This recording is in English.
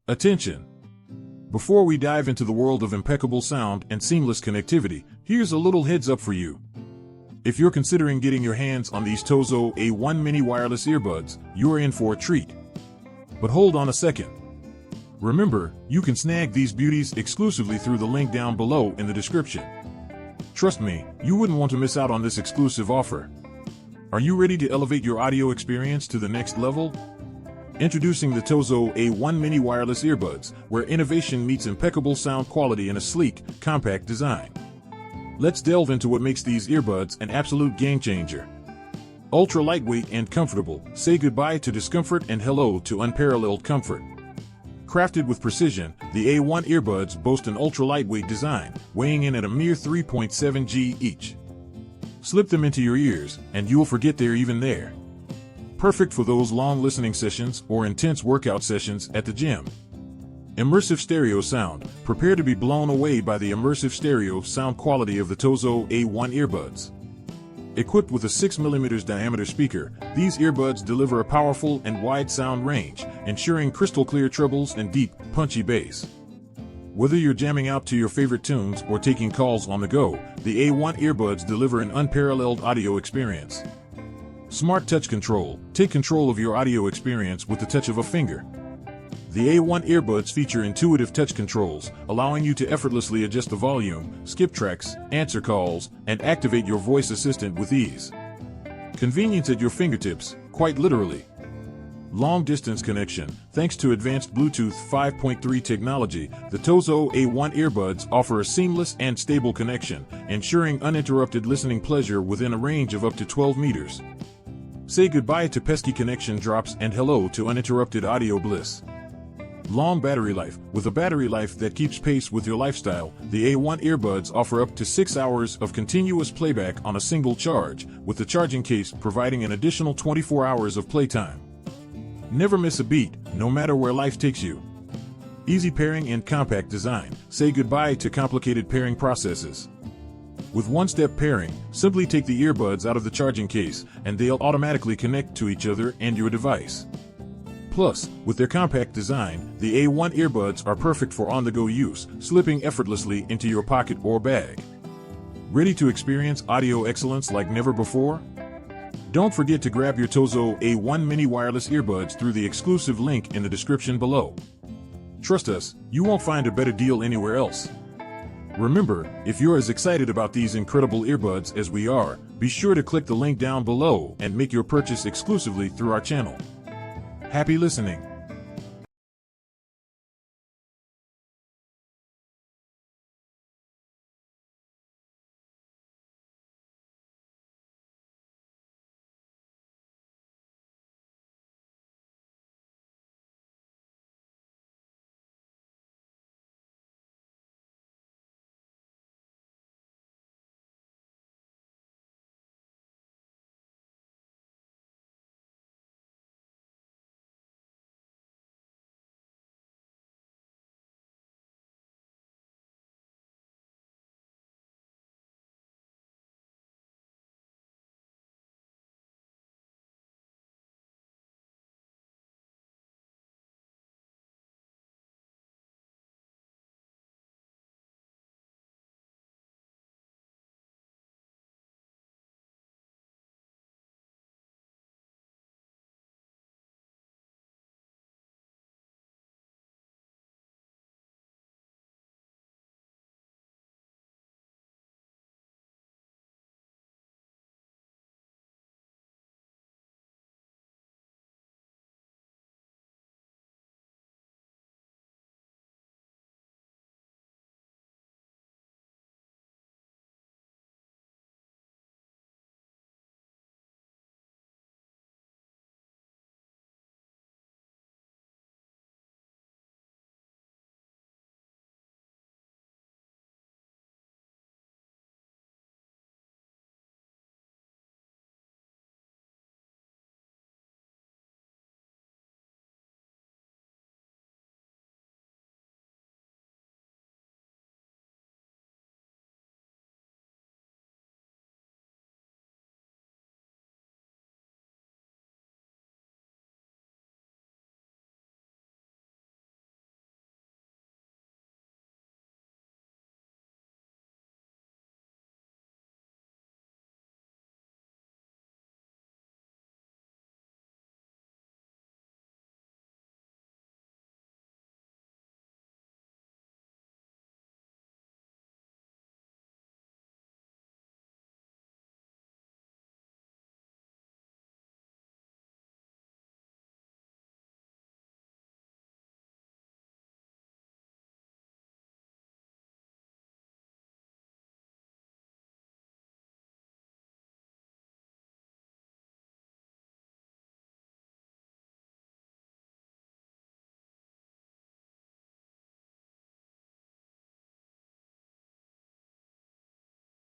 Attention! Before we dive into the world of impeccable sound and seamless connectivity, here's a little heads up for you. If you're considering getting your hands on these TOZO A1 mini wireless earbuds, you're in for a treat. But hold on a second. Remember, you can snag these beauties exclusively through the link down below in the description. Trust me, you wouldn't want to miss out on this exclusive offer. Are you ready to elevate your audio experience to the next level? Introducing the TOZO A1 mini wireless earbuds, where innovation meets impeccable sound quality in a sleek, compact design. Let's delve into what makes these earbuds an absolute game changer. Ultra lightweight and comfortable, say goodbye to discomfort and hello to unparalleled comfort. Crafted with precision, the A1 earbuds boast an ultra lightweight design, weighing in at a mere 3.7 g each. Slip them into your ears, and you'll forget they're even there. Perfect for those long listening sessions or intense workout sessions at the gym. Immersive stereo sound. Prepare to be blown away by the immersive stereo sound quality of the TOZO A1 earbuds. Equipped with a 6mm diameter speaker, these earbuds deliver a powerful and wide sound range, ensuring crystal clear trebles and deep, punchy bass. Whether you're jamming out to your favorite tunes or taking calls on the go, the A1 earbuds deliver an unparalleled audio experience. Smart touch control. Take control of your audio experience with the touch of a finger. The A1 earbuds feature intuitive touch controls, allowing you to effortlessly adjust the volume, skip tracks, answer calls, and activate your voice assistant with ease. Convenience at your fingertips, quite literally. Long-distance connection. Thanks to advanced Bluetooth 5.3 technology, the TOZO A1 earbuds offer a seamless and stable connection, ensuring uninterrupted listening pleasure within a range of up to 12 meters. Say goodbye to pesky connection drops and hello to uninterrupted audio bliss. Long battery life. With a battery life that keeps pace with your lifestyle, the A1 earbuds offer up to 6 hours of continuous playback on a single charge, with the charging case providing an additional 24 hours of playtime. Never miss a beat, no matter where life takes you. Easy pairing and compact design. Say goodbye to complicated pairing processes. With one-step pairing, simply take the earbuds out of the charging case, and they'll automatically connect to each other and your device. Plus, with their compact design, the A1 earbuds are perfect for on-the-go use, slipping effortlessly into your pocket or bag. Ready to experience audio excellence like never before? Don't forget to grab your TOZO A1 mini wireless earbuds through the exclusive link in the description below. Trust us, you won't find a better deal anywhere else. Remember, if you're as excited about these incredible earbuds as we are, be sure to click the link down below and make your purchase exclusively through our channel. Happy listening!